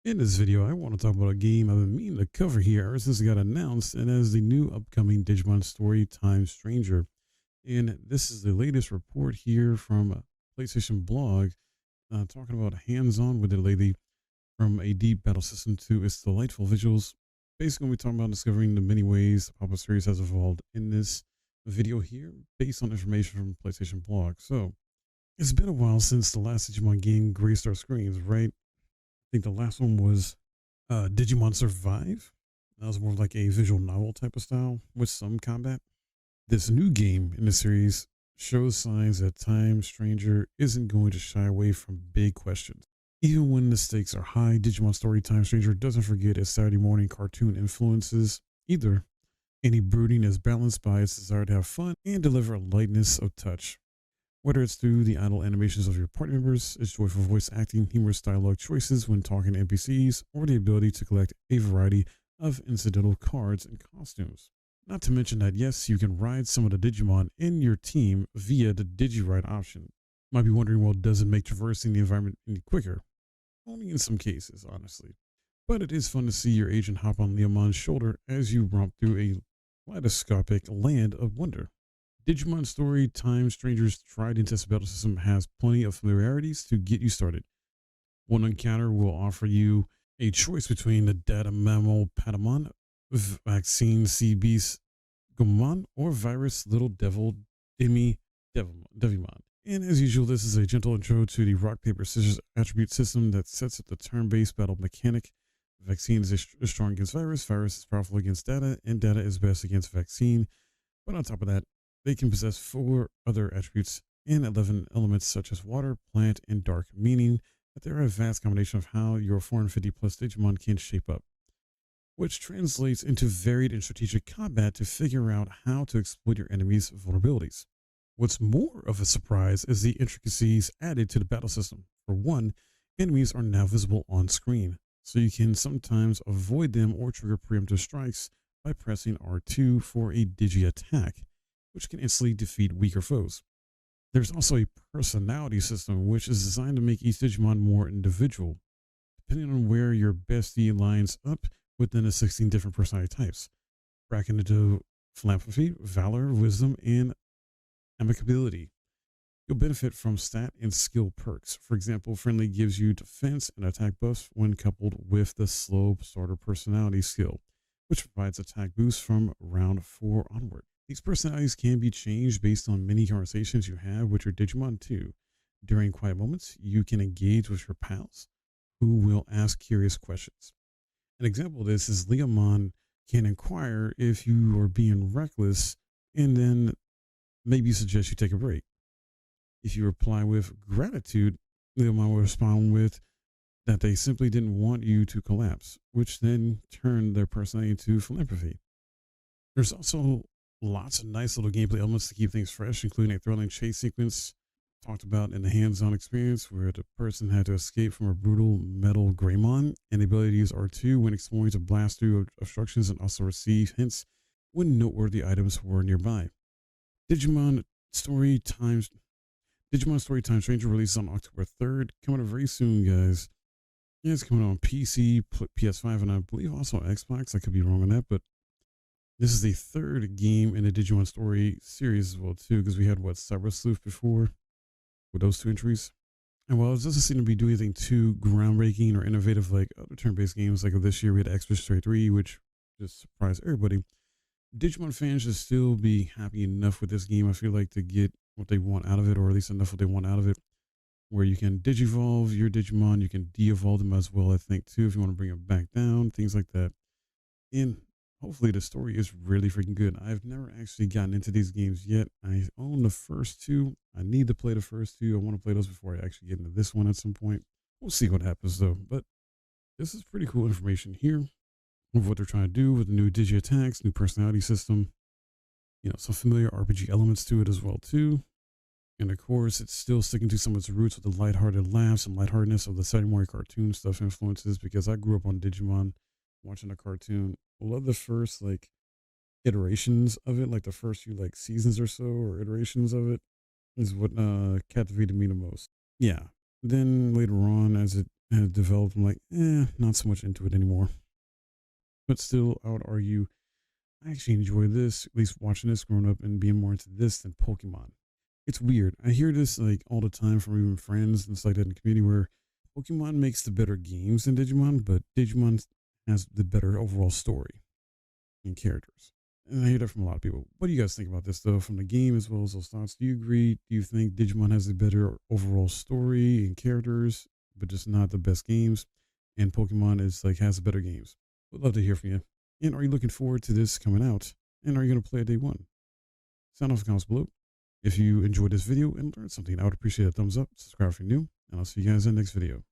In this video, I want to talk about a game I've been meaning to cover here ever since it got announced, and as the new upcoming Digimon story, Time Stranger. And this is the latest report here from a PlayStation blog talking about hands-on with it lately, from a deep battle system to its delightful visuals. Basically, we're talking about discovering the many ways the Papa series has evolved in this video here, based on information from PlayStation blog. So, it's been a while since the last Digimon game graced our screens, right? I think the last one was Digimon Survive. That was more like a visual novel type of style with some combat. This new game in the series shows signs that Time Stranger isn't going to shy away from big questions. Even when the stakes are high, Digimon Story Time Stranger doesn't forget its Saturday morning cartoon influences either. Any brooding is balanced by its desire to have fun and deliver a lightness of touch. Whether it's through the idle animations of your party members, its joyful voice acting, humorous dialogue choices when talking to NPCs, or the ability to collect a variety of incidental cards and costumes. Not to mention that, yes, you can ride some of the Digimon in your team via the DigiRide option. Might be wondering, well, does it make traversing the environment any quicker? Only in some cases, honestly. But it is fun to see your agent hop on Leomon's shoulder as you romp through a kaleidoscopic land of wonder. Digimon Story Time Stranger's tried and tested battle system has plenty of familiarities to get you started. One encounter will offer you a choice between the Data Mammal Patamon, Vaccine Sea Beast Gomon, or Virus Little Devil Devimon. And as usual, this is a gentle intro to the rock, paper, scissors attribute system that sets up the turn-based battle mechanic. Vaccine is strong against Virus, Virus is powerful against Data, and Data is best against Vaccine. But on top of that, they can possess 4 other attributes and 11 elements such as water, plant, and dark, meaning that there are a vast combination of how your 450 plus Digimon can shape up, which translates into varied and strategic combat to figure out how to exploit your enemy's vulnerabilities. What's more of a surprise is the intricacies added to the battle system. For one, enemies are now visible on screen, so you can sometimes avoid them or trigger preemptive strikes by pressing R2 for a DigiAttack, which can instantly defeat weaker foes. There's also a personality system, which is designed to make each Digimon more individual, depending on where your bestie lines up within the 16 different personality types, bracketed into philanthropy, valor, wisdom, and amicability. You'll benefit from stat and skill perks. For example, friendly gives you defense and attack buffs when coupled with the slow starter personality skill, which provides attack boosts from round 4 onward. These personalities can be changed based on many conversations you have with your Digimon too. During quiet moments, you can engage with your pals who will ask curious questions. An example of this is Leomon can inquire if you are being reckless and then maybe suggest you take a break. If you reply with gratitude, Leomon will respond with that they simply didn't want you to collapse, which then turned their personality into philanthropy. There's also lots of nice little gameplay elements to keep things fresh, including a thrilling chase sequence talked about in the hands-on experience where the person had to escape from a brutal metal Greymon, and the ability to use R2 when exploring to blast through obstructions and also receive hints when noteworthy items were nearby. Digimon Story Time Stranger releases on October 3rd, coming up very soon, guys. Yeah, it's coming out on PC, PS5, and I believe also Xbox. I could be wrong on that, but this is the 3rd game in the Digimon Story series as well, too, because we had, Cyber Sleuth before with those 2 entries. And while it doesn't seem to be doing anything too groundbreaking or innovative like other turn-based games, like this year we had X-Stray 3, which just surprised everybody, Digimon fans should still be happy enough with this game, I feel like, to get what they want out of it, or at least enough what they want out of it, where you can digivolve your Digimon, you can de-evolve them as well, I think, too, if you want to bring them back down, things like that. And hopefully the story is really freaking good. I've never actually gotten into these games yet. I own the first 2. I need to play the first 2. I want to play those before I actually get into this one at some point. We'll see what happens though. But this is pretty cool information here of what they're trying to do with the new DigiAttacks, new personality system. Some familiar RPG elements to it as well too. And of course, it's still sticking to some of its roots with the lighthearted laughs and lightheartedness of the Saturday morning cartoon stuff influences, because I grew up on Digimon watching a cartoon. I love the first iterations of it, like the first few seasons or so, or iterations of it, is what captivated me the most. Yeah. Then later on, as it have developed. I'm like, not so much into it anymore. But still, I would argue I actually enjoy this, at least watching this growing up and being more into this than Pokemon. It's weird. I hear this like all the time from even friends and stuff like that in the community where Pokemon makes the better games than Digimon, but Digimon has the better overall story and characters. And I hear that from a lot of people. What do you guys think about this though, from the game as well as those thoughts? Do you agree? Do you think Digimon has a better overall story and characters, but just not the best games? And Pokemon is like has the better games. Would love to hear from you. And are you looking forward to this coming out? And are you going to play it day one? Sound off in the comments below. If you enjoyed this video and learned something, I would appreciate a thumbs up, subscribe if you're new, and I'll see you guys in the next video.